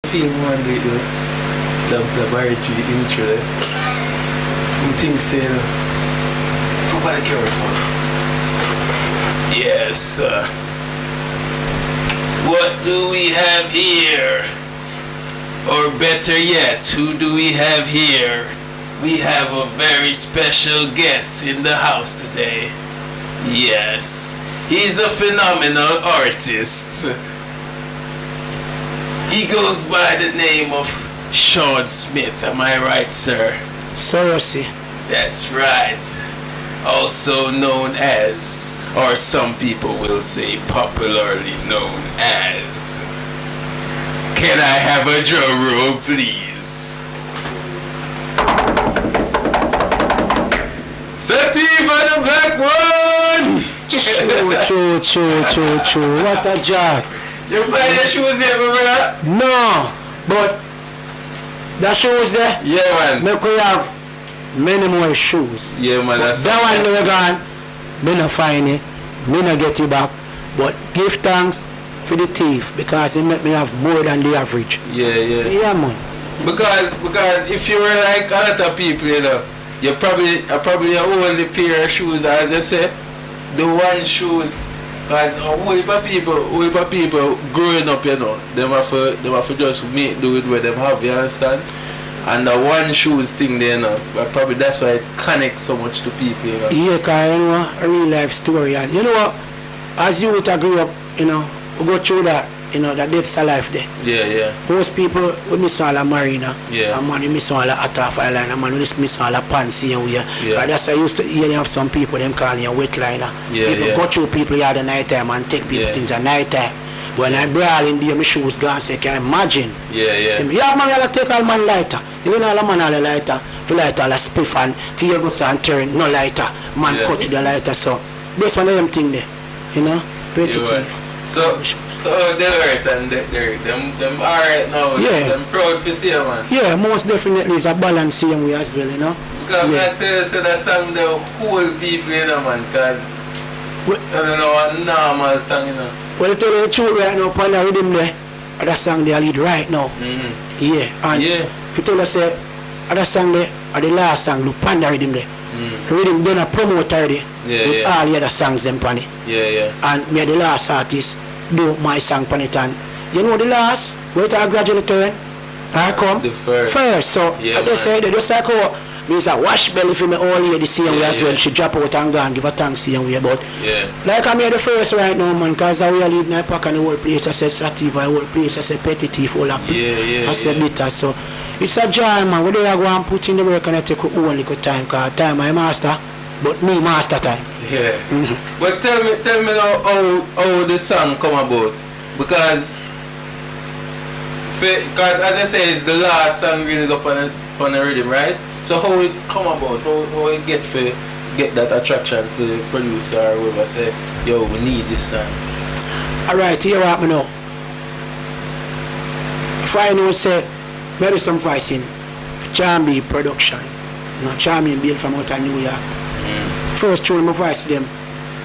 Feel one day the Bargy intro there. You think say for what careful. Yes. What do we have here? Or better yet, who do we have here? We have a very special guest in the house today. Yes, he's a phenomenal artist. He goes by the name of Sean Smith, am I right, sir? Seriously. That's right. Also known as, or some people will say popularly known as. Can I have a drum roll, please? Sativa D Black one! True. What a joy. You find your shoes here, brother? No, but the shoes there, Yeah, man. me could have many more shoes. Yeah, man. That's That one never gone. Me no find it. Me no get it back. But give thanks for the thief because it make me have more than the average. Yeah. Yeah, man. Because if you were like a lot of people, you know, you probably hold the pair of shoes, as I say, the one shoes. Because a whole heap of people growing up, you know, them have to just make do with what them have, you understand? And the one shoes thing there, you know, but probably that's why it connects so much to people, you know. Yeah, because you know, a real life story. And you know what, as you grew up, you know, we go through that, you know, that depths of life there. Yeah. Most people would miss all the marina. Yeah. And man, you miss all the hot off island. And man, you just miss all the fancy and weird. Yeah. That's why I used to hear them some people, them calling you wet liner. Yeah, people go through people here at the night time and take people things at night time. But when I brawl in there, my shoes gone, so you can imagine. Yeah. See, yeah, man, you have to take all man lighter. You know all the man all the lighter. If you light all the spliff and till you go and turn, no lighter. Man cut to the lighter. So, this one of them thing there. You know? Pretty thief. So the rest and them alright now. Yeah. Them proud for see, man. Yeah, most definitely is a balance same way as well, you know. Because I tell you, so that song the whole people, you know, man, because I don't know a normal song, you know. Well, tell you the truth right now, upon the rhythm there, that song they lead right now. Mm-hmm. Yeah, and if you tell us that song there, or the last song, look upon the rhythm there. The rhythm done a promote already with all the other songs them on it. Yeah. And me the last artist do my song on it, and you know the last, wait till I gradually turn, I come the first. So they say they just like how means a wash belly for me all year the same way as well. She drop out and go and give a thanks same way, but like I'm here the first right now, man, because I will leave my pack and the whole place I say Sativa, the whole place I say Petty Thief, all up I say bitter. So it's a joy, man. Whether I go and put in the work and I take one little time, because time I master, but me master time. Yeah. Mm-hmm. But tell me now how the song come about, because as I say, it's the last song really go on the rhythm, right? So how it come about, how it get that attraction for the producer or whoever say, yo, we need this song. Alright, here what me now. If I know say, there is some voicing for Charmy production. You know, Charmy built from out of New York. First tune my voice them,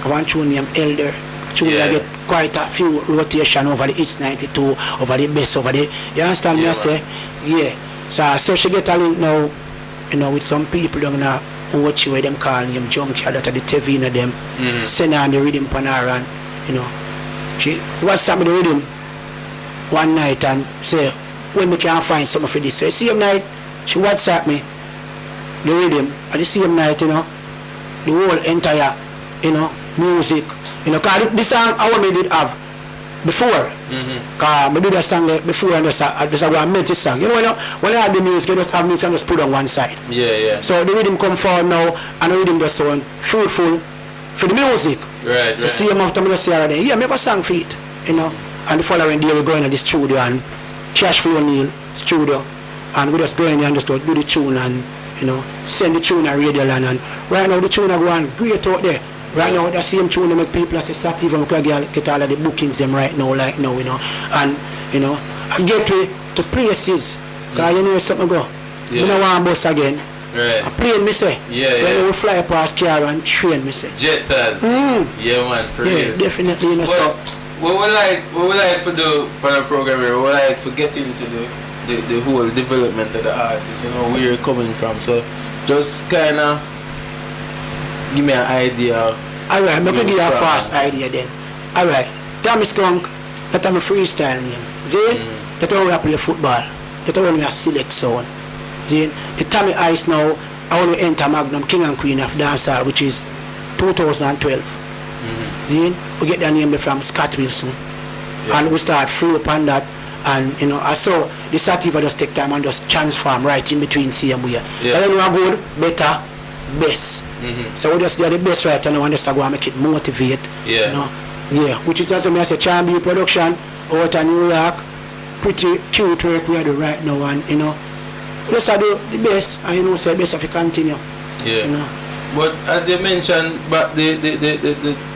I want tune named Elder. Tune I get quite a few rotation over the It's 92, over the best, over the, you understand me I say? Yeah. So she get a link now, you know, with some people down there who watch where them call him junkyard that are the Tevina them. Send her on the rhythm pan her and, you know, she WhatsApp me the rhythm one night and say, when we can find something for this. So the same night, she WhatsApp me the rhythm, at the same night, you know, the whole entire, you know, music, you know, cause this song I me did have before. Cause I did a song before and just go and make this song. You know, when I have the music, you just have me and just put on one side. Yeah. So the rhythm come forward now and the rhythm just sound fruitful for the music. Right. So see him after me just say already, yeah, make a song for it, you know. And the following day we go into the studio and Cash Flow Neil studio and we just go in there and just do the tune and, you know, send the tune on radio land, and right now the tune are going great out there. Right now the same tune they make people say Sativa we can get all of the bookings them right now, like now, you know. And you know, I get to places. Cause you know something go. You know want bus again. Right. A plane me say. So we fly past car and train me say. Jetters. Yeah man, for real. Definitely, you know. But So what we like for the program here, we like for get into the whole development of the artist, you know, where you're coming from. So just kinda give me an idea. Alright, I'm gonna give you a fast idea then. Alright, Tommy Skunk, that I'm a freestyle name. See? That I want to play football. That I want to select sound. See? The Tommy Ice now, I want to enter Magnum King and Queen of Dancehall, which is 2012. See? We get that name from Scott Wilson. Yeah. And we start flow upon that. And you know, I saw the Sativa just take time and just transform right in between same way. Yeah. And then we are good, better, best. So we just do the best right now and just go and make it motivate. Yeah. You know? Yeah. Which is also me I say Chambi production out of New York. Pretty cute work we are doing right now, and you know, just do the best, and you know, say best if you continue. Yeah. You know. But as you mentioned, but the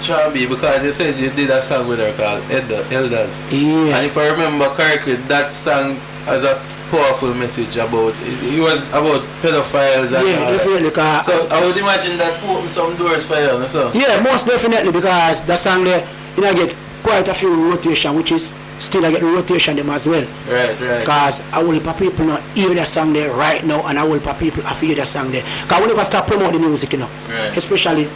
Chambi, because you said you did a song with her called Elders. Yeah. And if I remember correctly, that song has a powerful message about it was about pedophiles and yeah, definitely. So I would imagine that opened some doors for you. So. Yeah, most definitely, because that song there, you know, get quite a few rotation, which is still I get the rotation them as well. Right. Because I will for people not hear that song there right now, and I will for people have hear that song there. Because we never stop promoting the music, you know. Right. Especially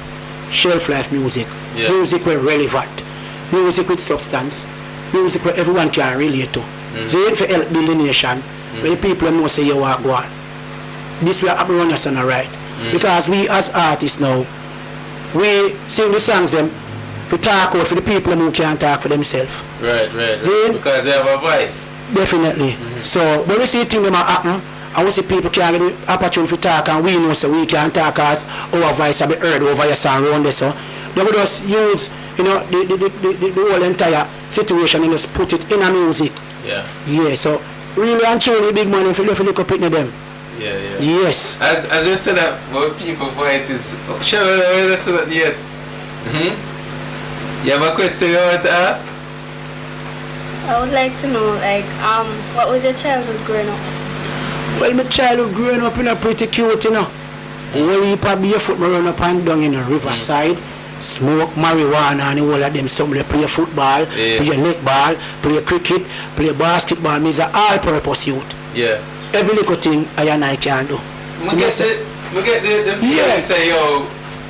shelf life music. Yeah. Music where relevant. Music with substance. Music where everyone can relate to. So it for help build the nation. Where the people know say you are going. This way I'm running us on the right. Because we as artists now, we sing the songs them to talk out for the people who can't talk for themselves. Right. Because they have a voice. Definitely. So when we see things that happen, and we see people can't get the opportunity to talk, and we know so we can't talk as our voice will be heard over your song around this. So they would just use, you know, the whole entire situation and just put it in a music. Yeah, so really and truly big man if you look up into them. Yeah. Yes. As you said that about people voices, sure, I said that yet. You have a question you want to ask? I would like to know, like, what was your childhood growing up? Well, my childhood growing up in a pretty cute, you know. Well, you probably barefoot me run up and down in a riverside, smoke marijuana and all of them. Somebody play football, play netball, play cricket, play basketball. Means all purpose youth. Yeah. Every little thing I and I can do. We get the feeling say, yo,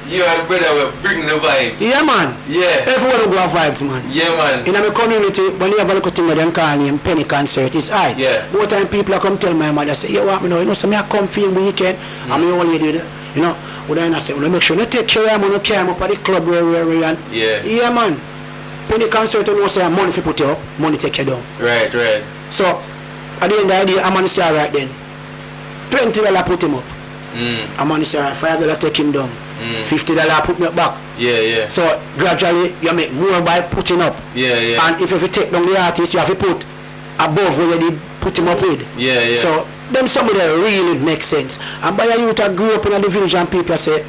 you are the brother will bring the vibes. Yeah, man. Yeah. Everyone will go have vibes, man. Yeah, man. In our community, when you have a little thing that they call him penny concert, it's high. Yeah. More time people come tell my mother, say, you want me know, you know, so me I come film weekend, and me only do, you know, would I say, well, make sure you take care of me, you care up at the club where and yeah, man. Penny concert, you know, say money if you put you up, money take you down. Right. So, at the end of the day, I'm going to say, all right then, $20 put him up. I'm going to say, all right, $5 take him down. $50 put me back. Yeah. So gradually you make more by putting up. Yeah. And if you take down the artist, you have to put above where you did put him up with. Yeah. So them somebody that really makes sense. And by the youth that grew up in a village and people say,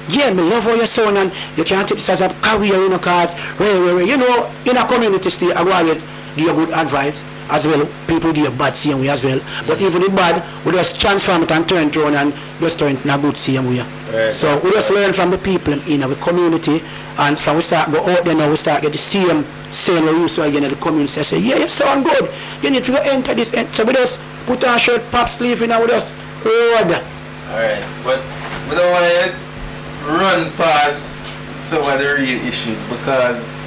yeah, me love how your son and you can't take this as a career, you know, cause you know, in a community still I go always give you good advice as well. People give you bad same way as well. But even the bad, we just transform it and turn it around and just turn it in a good same way. Right. So we just learn from the people in our community, and from we start go out there now we start get the same saying we used to again in the community. I say, yeah, you sound good. You need to go enter this. So we just put on shirt, pop sleeve in and we just road. Alright, but we don't want to run past some of the real issues because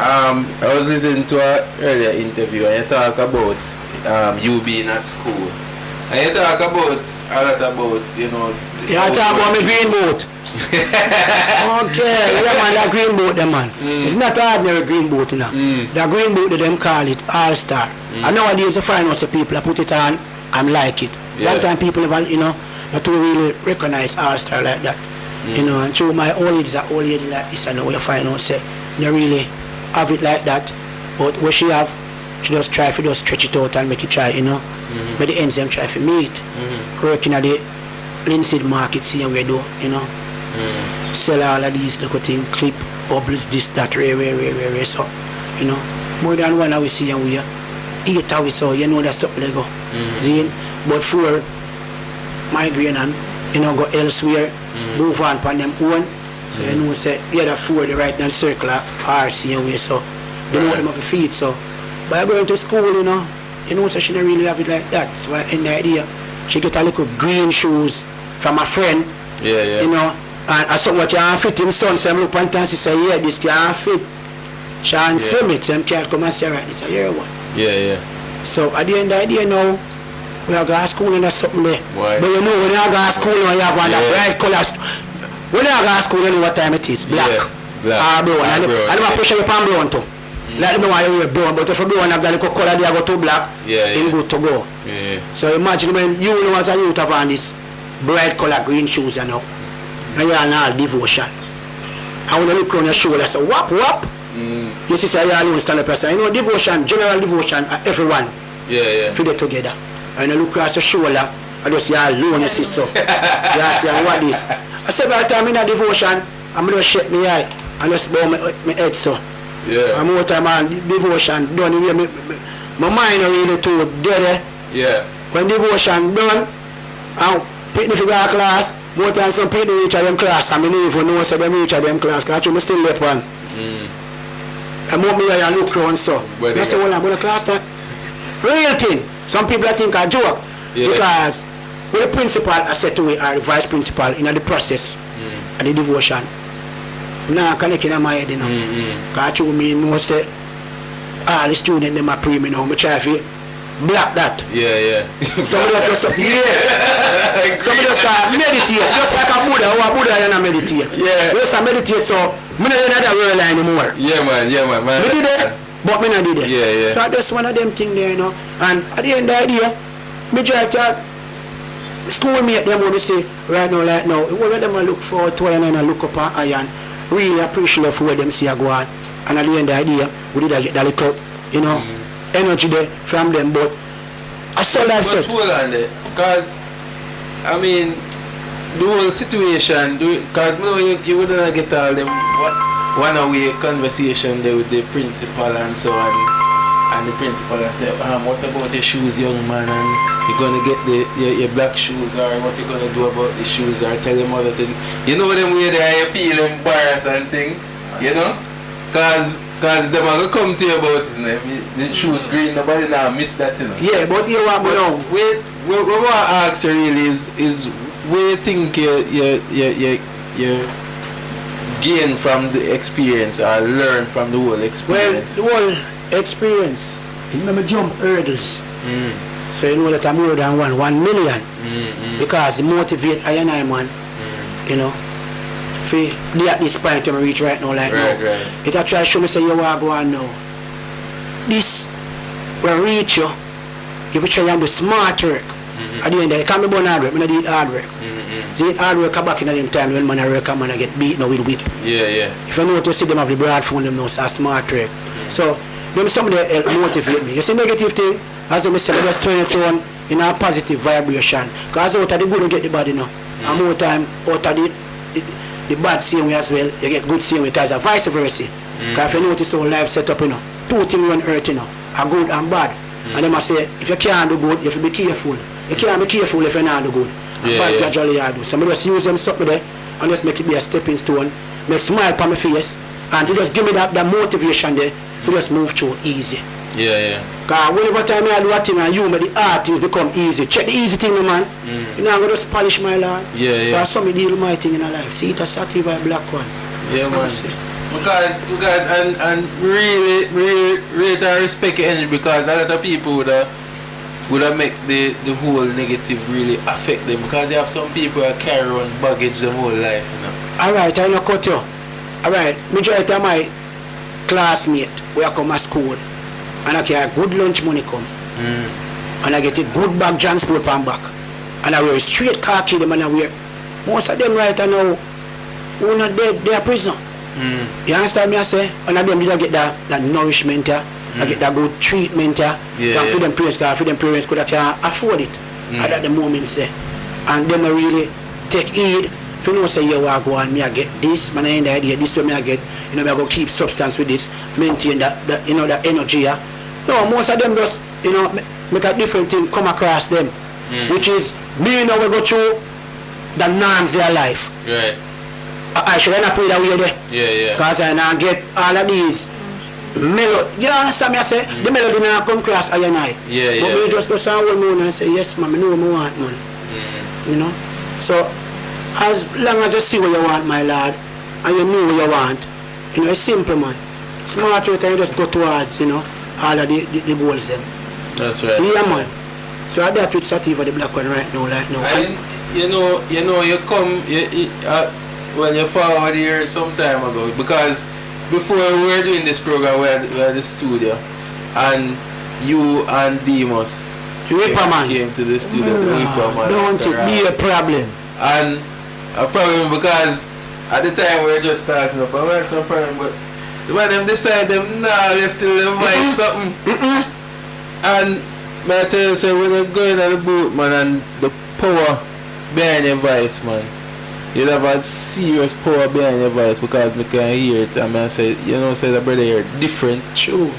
I was listening to an earlier interview and you talk about you being at school. And you talk about a lot about, you know... You talk about my green boat. Okay, yeah man, that green boat there man. It's not ordinary green boat, you know. The green boat, them call it All-Star. And nowadays you find out people put it on and like it. One time people never, you know, not to really recognize All-Star like that. You know, and through my old ladies, old lady like this, I know you find out, say, they really have it like that. But what she have, she just try to just stretch it out and make it try, you know. But the ends them try to meet. Working at the linseed market, see how we do, you know. Sell all of these little things, clip, bubbles, this, that, rare. So, you know, more than one I we see and we eat how we saw, you know, that's something they go. See? But for migraine and, you know, go elsewhere, move on upon them own. So, you know, say, yeah, that for the right hand circle are RC and we so They know what them have to feed. So by going to school, so she don't really have it like that. So in the idea, she get a little green shoes from a friend. Yeah. And something what can't fit him son, so I look and say, yeah, this can't fit. She can't swim it, so I can't come and say, right, this is your one. Yeah. So at the end of the day now, we are going to school and there's something there. Why? But when you are going to school, you have one that bright colors. When you are going to school, you know what time it is. Black. Black. Brown. And I pressure you upon brown too. Like the one you wear brown, but if you brown have the little color, they go to black, it's good to go. Yeah. So imagine when you know as a youth have on this bright color green shoes, and you are all devotion. And when you look on your shoulder, say, whap. You see, say, you alone stand up and say, devotion, general devotion, everyone. Yeah. Feel it together. And you look across your shoulder, and just you alone, you see, so. You say, what is? I say, by the time in a devotion, I'm going to shake my eye and just bow my head, so. Yeah. And more time on devotion done, my mind really too dead. Yeah. When devotion done, and people figure out class, more time some people reach them class, and I don't even know so them reach them class, because I'm still left one. And more me and look around so. I say, well, I'm going to class that. Real thing. Some people I think are joke. Because when the principal I said to me, or the vice principal in the process of the devotion, now connect in my head, Because I me know say all the students them are pray me now. I try to block that. Yeah. Somebody just somebody just meditate, just like a Buddha. How a Buddha and meditate. Yeah. Just meditate, so I'm not in that world anymore. Yeah, man. I did it, but I did it. Yeah. So that's one of them things there, And at the end of the day, majority schoolmate them want to say right now, like now, what them I look forward to and I look up at iron. Really appreciate for where them see I go on. And at the end of the day, we did get that little, energy there from them. But I saw that set. Hold on there, because I mean the whole situation, because you wouldn't get all them one away conversation there with the principal and so on. And the principal and say, what about your shoes, young man? And you're gonna get your black shoes, or what you gonna do about the shoes, or tell your mother to do. You know them way there, you feel embarrassed and thing, Cause them are gonna come to you about it, the shoes green, nobody now miss that, Yeah, but you want me now. What I want to ask you really is where you think you gain from the experience or learn from the whole experience? Well, the whole experience, you remember jump hurdles. So you know that I'm more than 1 million. Because it motivate I and I, man. They at this point to reach right now, like now. Right. It actually show me say you are going now. This will reach you if you try and do smart work. At the end of it, can't be born hard work, I did hard work. See, hard work back in them time when man work and man get beaten with whip. Yeah. If you know to see them have the broad phone them now, so smart work. So them some of them help motivate me. You see negative thing, as I say, just turn it on in a positive vibration. Because out of the good you get the body now. And more time out of the bad same way as well, you get good same way, because vice versa. Because if you notice how life set up, two things on earth, are good and bad. And they must say, if you can't do good, you have to be careful. You can't be careful if you not do good. Bad gradually you do. So I just use them something there and just make it be a stepping stone, make smile on my face, and it just give me that motivation there to just move through easy. Yeah. Because whenever time I do a thing and you make the hard things become easy. Check the easy thing, man. I'm going to just polish my lord. Yeah. So I saw me deal with my thing in my life. See, it's a Sativa D Black one. Yeah, man. Because and really I respect your energy, because a lot of people would have make the whole negative really affect them, because you have some people that carry on baggage the whole life, Alright, I know cut you. Alright, majority of my classmate where I come to school and I get good lunch money come. And I get a good bag transport pan back. And I wear a straight khaki them, and I wear most of them right now who not dead, they are prison. You understand me I say? And of them did get that nourishment, I get that good treatment, for them parents could have afford it at the moments there. And them really take heed. If you know say you want to go and me I get this, man I end the idea, this way me I get, me I go keep substance with this, maintain that that energy. No, most of them just, make a different thing come across them. Which is me now we go through the norms of their life. Right. I should not pray that way there. Yeah. Because I now get all of these melody. You understand me? I say the melody now come across I and I. Yeah, but we just go sound one moon and say, yes, man, I know what I want, man. You know? So as long as you see what you want, my lad, and you know what you want, you know, it's simple, man. Smart work and you just go towards, you know, all of the goals them. That's right. Yeah, man. So I that with Sativa the Black one right now, like now. And you come, when you forward here some time ago, because before we were doing this program, we had the studio, and you and Demus came to the studio. The Whipper Man. Don't it be a problem? And a problem because at the time we were just starting up, I had some problem, but when them decide them left till them buy something. And I tell you, so when you go in at the boot, man, and the power behind your voice, man, you have a serious power behind your voice because I can hear it. And I say, say the brother here different. True.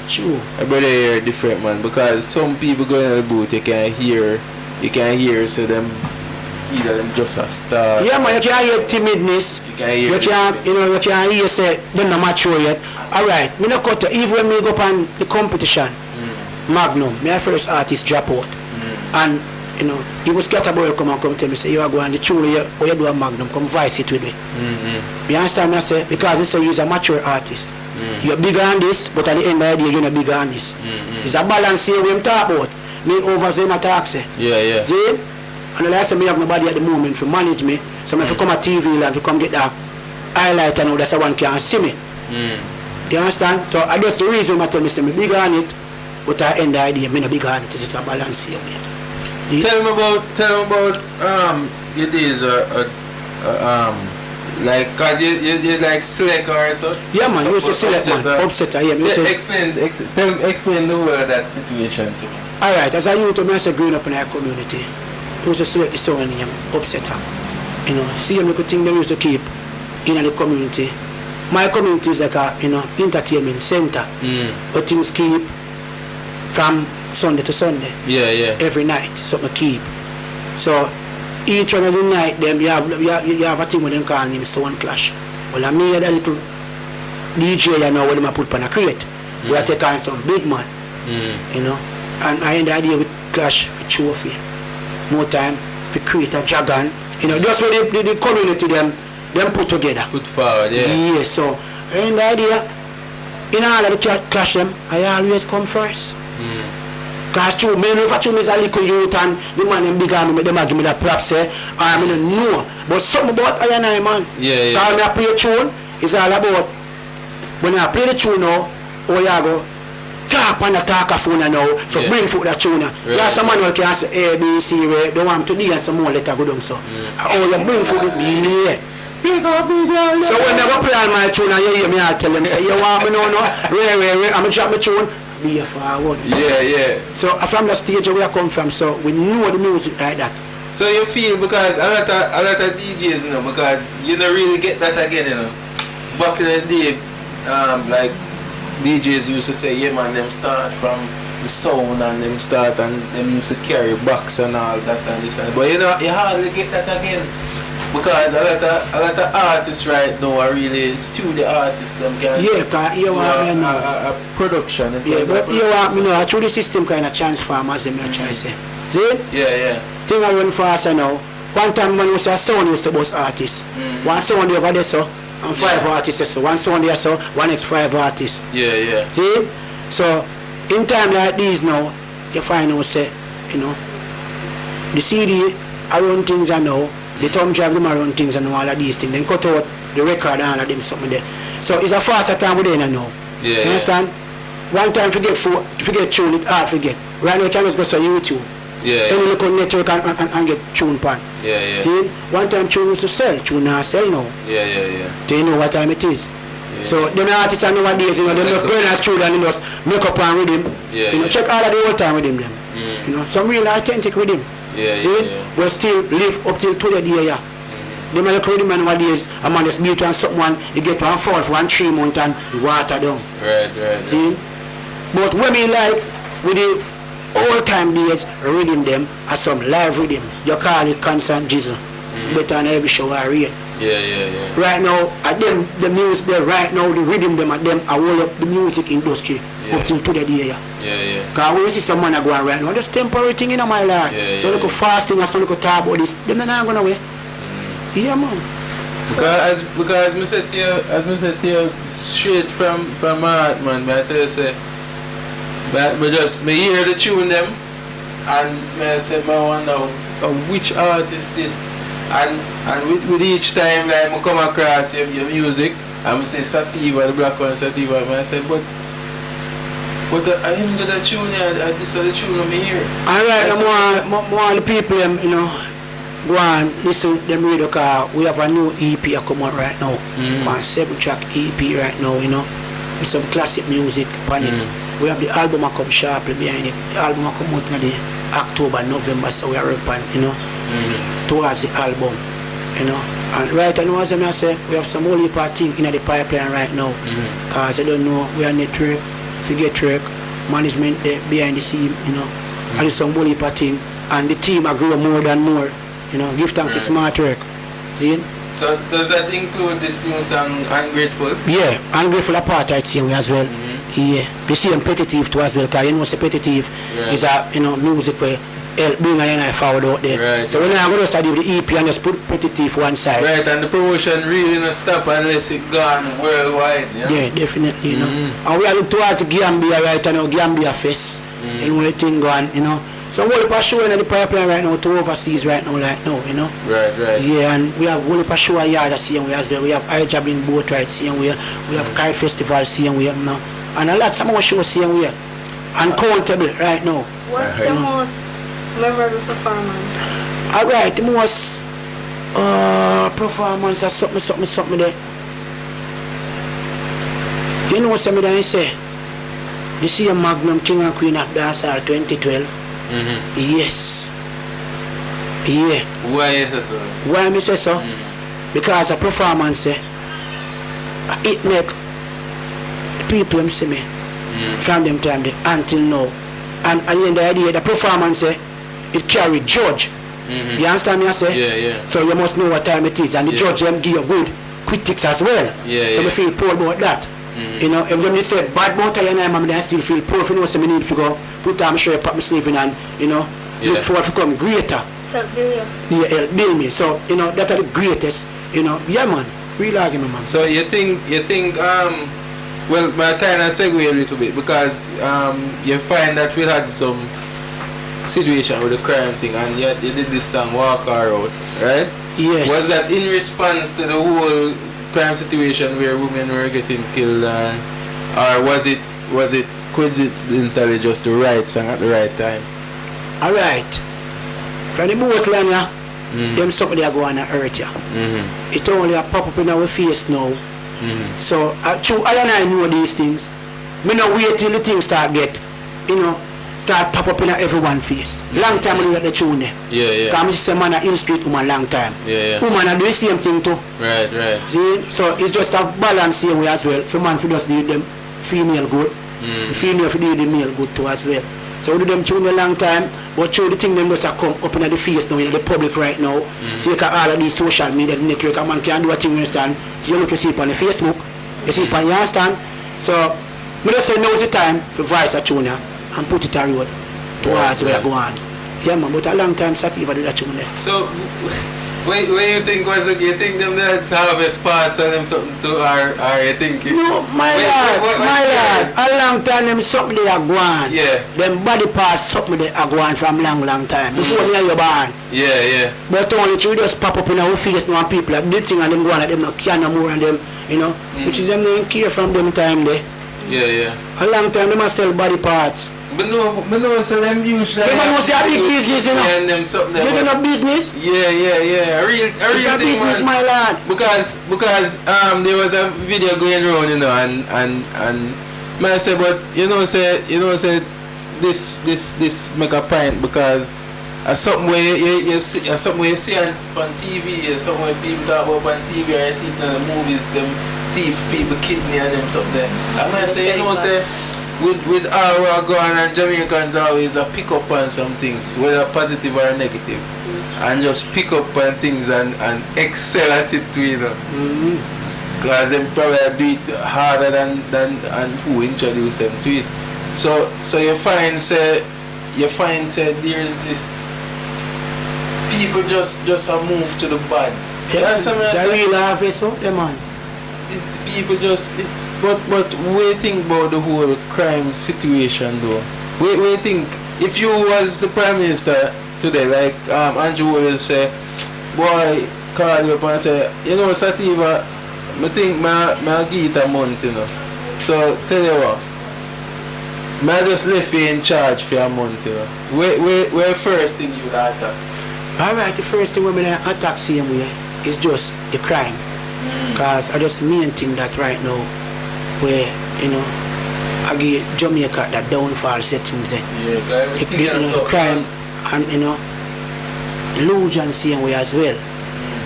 The brother here different, man, because some people go in the booth, you can hear, so them either them just a star. Yeah, man, you can't hear timidness. You can hear. You can't hear say them not mature yet. All right, me no cut even when me go up on the competition. Magnum, my first artist drop out, and he was Scatterboy come tell me say you are going the tune where you do a Magnum, come voice it with me. You understand me? I say because he say he's a mature artist. You're bigger on this, but at the end of the day you're not bigger on this. It's a balance here we talk about. Me over say my talk say. Yeah. See? And like I say me have nobody at the moment to manage me. So if you come at TV and if you come get that highlight and all that someone can see me. You understand? So I guess the reason I tell me say me bigger on it. But I end the idea, I'm not big on it, it's a balance here. See? Tell me about your days like cause you like select or so? Yeah man, you say select man, upsetter, yeah. Explain the word that situation to me. Alright, as a youth I say growing up in our community, you used to select the song name, upsetter. See them little thing they used to keep in the community. My community is like a entertainment center. But things keep from Sunday to Sunday. Yeah. Every night, something keep. So each one of the night, them you have a thing with them call him Sound Clash. Well, I made a little DJ, where them put on a crate. We are taking some big man, and I had the idea with Clash for trophy. More time for create a dragon. Just where the community them put together. Put forward, yeah. Yeah. So I had the idea. In all of the clash them, I always come first. Because true, me know if is a little youth and the man them big army, them give me the props, or I don't know. But something about I and I, man. Yeah. Because when I play a tune, it's all about when I play the tune now, you go talk on the talkaphone now, for bring food that tune. Right. Yeah, some man will can say A, B, C, they want to do and some more letter go down so. Oh, you bring food, yeah. So when they go play on my tune and you hear me, I'll tell them, say, you want me no, I'm going to drop my tune. Be a forward. Yeah. So from the stage where I come from, so we know the music like that. So you feel because a lot of DJs, because you don't really get that again, Back in the day, like DJs used to say, yeah man, them start from the sound and them start and them used to carry box and all that and this and but you hardly get that again. Because a lot of artists right now are really studio artists. Them can because you want a production. Yeah, but you want me through the system kind of transform as them try to say. See? Yeah. Thing I run faster now. One time when we say a sound used to bust artists. One sound over there so and 5 artists so. One sound there so, one next 5 artists. Yeah. See? So in time like these now, you find out say, the CD I run things I know. The thumb drive them around things and all of these things. Then cut out the record and all of them something there. So it's a faster time with them now. Yeah. You understand? One time forget tune it hard forget. Right now you can just go to YouTube. Yeah. Any local network and get tune pan. Yeah. See? One time tune used to sell, tune now sell now. Yeah. Do you know what time it is? Yeah. So them artists are nowadays, they just go in the studio and they just make up and rhythm. Yeah. Check all of the old time with them. Some real authentic rhythm. Yeah. But still live up till today yeah. They might look man nowadays, a man just beat on someone, you get one fall for 1 3 months and you water down. Right. See? But what me like with the old time days rhythm them as some live rhythm. You call it constant jizzle. Better than every show I read. Yeah. Right now, at them the music there right now, the rhythm them at them I hold up the music industry up till today day. Yeah. Cause when you see some man going right now, just temporary thing in my life. So look fasting and some look talk about this, them not going away. Yeah man. Because me say to you straight from my heart, man, I tell you say me hear the tune them and me say me wonder which artist this and with each time like I come across your music and I say Sativa the Black one Sativa and I say but I him do the tune here and this is the tune me hear. Alright, more the people them, you know, go on listen to them radio car. We have a new EP come out right now. One 7-track EP right now, you know, with some classic music on it. We have the album come sharply behind it. The album come out in the October, November, so we are working, you know, towards the album, you know. And right now, as I say, we have some whole heap of things in the pipeline right now. Because I don't know, we are network to get work, management there behind the scene, you know. And there's some whole heap of things. And the team are growing more than more, you know. Give thanks to smart work. See? So does that include this new song Ungrateful? Yeah, Ungrateful apartheid sing we as well. Yeah, the same Petitive too as well, because you know Petitive is a music where help bring a forward out there. Right. So when I go to study the EP and just put Petitive one side. Right, and the promotion really not stop unless it gone worldwide. Yeah, definitely, you know. And we are looking towards Gambia right now, Gambia Fest. And where thing going, you know. So we're going to show in the pipeline right now to overseas right now, you know. Right. Yeah, and we have Wole show a yard same way as well. We have Eye Jabbing Boat Ride same way. We have Kai Festival same way, you know. And a lot more shows same way. Uncountable right now. What's your most memorable performance? Alright, the most performance is something there. You know something that I say? You see a Magnum King and Queen of Dancehall 2012? Yes. Yeah. Why is that so? Why me say so? Because a performance there, it make the people them see me from them time there until now. And at the end of the day, the performance there, it carry judge. You understand me I say? Yeah. So you must know what time it is. And the judge them give you good critics as well. So we feel poor about that. You know, if them say bad about your name, I still feel poor. If you know what I need to go put on my shirt, put my sleeve in and, you know, look forward to become greater. Help build you. Yeah, help build me. So, you know, that are the greatest, you know. Yeah man, real argument man. So you think well my kind of segue a little bit because you find that we had some situation with the crime thing and yet you did this song Walk Her Out, right? Yes. Was that in response to the whole crime situation where women were getting killed or was it coincidentally just the right song at the right time? Alright. From the boat line, them somebody are going to hurt you. It only a pop up in our face now. So true, I and I know these things. Me not wait till the things start get, you know, start pop up in everyone's face. Long time I know the tune there. Yeah. Because I say man in street woman long time. Yeah. Woman are do the same thing too. Right. See? So it's just a balance same way as well. For man for just do them female good. The female for do the male good too as well. So we do them tune a long time, but through the thing them just come up in the face now in the public right now. So you can all of these social media network, a man can do a thing you stand. So you look, you see it on the Facebook, you see it on your stand. So we just say now's the time for voice a tune and put it on road towards where I go on. Yeah man, but a long time Sativa did a tune there. So when you think you think them that harvest parts and them something to or you think no, my lad, a long time them something they are gone. Yeah. Them body parts something they are gone from long time. Before me and you born. Yeah. But only you just pop up in our face now and people like the thing and them go on and them not care no more and them, you know, which is them they care from them time there. Yeah. A long time they must sell body parts. But no, so them usually they must say a big business, you know. And them something you do no business? Yeah. A real it's a thing, business, man. my lad. Because there was a video going around, you know, and man say, but you know say this make a point because something where you see on TV, something where people talk about on TV or you see it in the movies, them thief people kidney and them something there. And man say, you know say with all what go on, and Jamaicans always a pick up on some things, whether positive or negative, and just pick up on things and excel at it too, you know. Because them probably do it harder than and who introduce them to it. So you find say there's this people just a move to the bad. Yeah, it's a real harvest, so yeah, man. These people just. But what do you think about the whole crime situation though? What do you think if you was the Prime Minister today, like Andrew will say, boy, call you up and say, you know, Sativa, I think I give it a month, you know. So tell you what, I just left you in charge for a month, you know. Where first thing you would attack? Alright, the first thing we're going to attack same way is just the crime. Because I just the main thing that right now where, you know, I give Jamaica that downfall settings there. Yeah, the crime and, you know, illusion same way as well.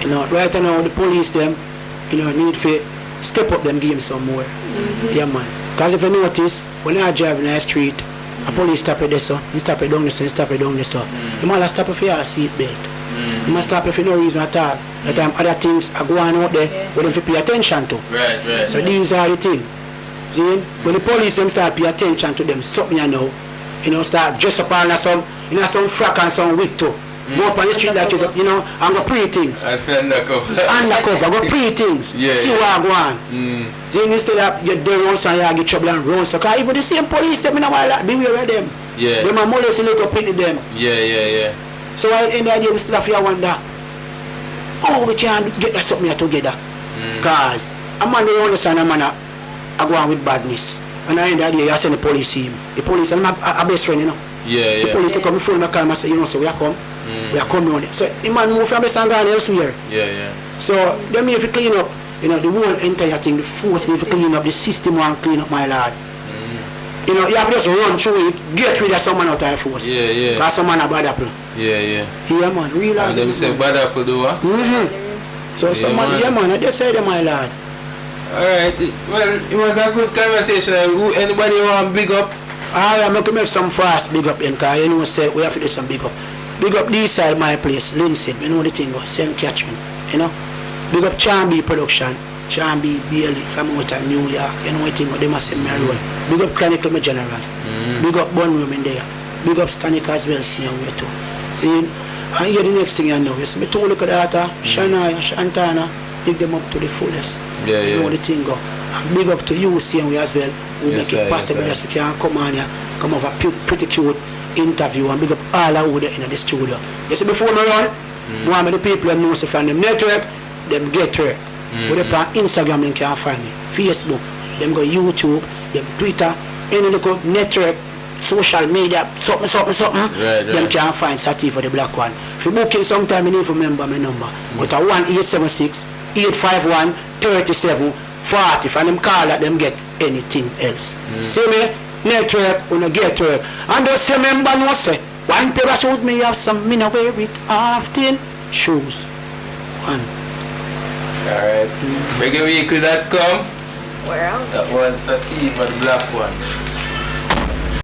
You know, right now the police them, you know, need to step up them game some more. Yeah, man. Because if you notice, when I drive in the street, a police stop it there, so he stop it down there, so he stop it down there, so you must stop it for your seat belt. You must stop it for no reason at all. That time other things are going out there where them to pay attention to. Right. So these are the things. See, when the police them start pay attention to them, something you know, start dress up on some frack and some wig too. Go up on the street like you know, and go pretty things. Undercover, go pretty things. See what go on. See, instead of you do run and you get trouble and run. So, cause even the same police them in a while, beware of them. Yeah. Them are more or less look up into them. Yeah. So in the idea we still have to wonder, oh, we can get that something together. Cause a man don't understand a man I go on with badness. And I end the day you send the police see him. The police are a best friend, you know. Yeah. The police they come before me call me say, you know, so we are come. We are coming on it. So the man move from the and gone elsewhere. Yeah. So them need to clean up, you know, the whole entire thing, the force need to clean up, the system and clean up, my lord. You know, you have to just run through it, get rid of someone out of the force. Yeah. Because someone a bad apple. Yeah, man, real hard. And them say bad apple do what? So someone, man, I just say them, my lord. Alright, well, it was a good conversation. Anybody want big up? I'm going to make some fast big up, because you know, say we have to do some big up. Big up this side, my place, Lindsay, you know the thing, St. Catherine, you know. Big up Chambi Production, Chambi Bailey from out of New York, you know the thing, they must say Maryland. Big up Chronicle, my general. Big up Bun Room in there. Big up Static as well, see you too. See, and here the next thing you know, you see me two look at that, Shania, Shantana, big them up to the fullest. You know the thing go. And big up to you, see you as well, who make it possible that we can come on here, come over pretty cute interview and big up all out there in the studio. You see before me run, one of the people them know say from them network, them get work. But they on Instagram them can find me. Facebook, them go YouTube, them Twitter, any little network, social media, something. Right. Them can find Sativa the Black one. If you booking sometime, you need to remember my number. Go to 1-876-851-3740. If them call that, them get anything else. See me? Network, you get work. And just remember, no say, one pair of shoes may have some, me no wear it often. Shoes. One. Alright. Reggae Weekly.com. We're out. That one Sativa Black one.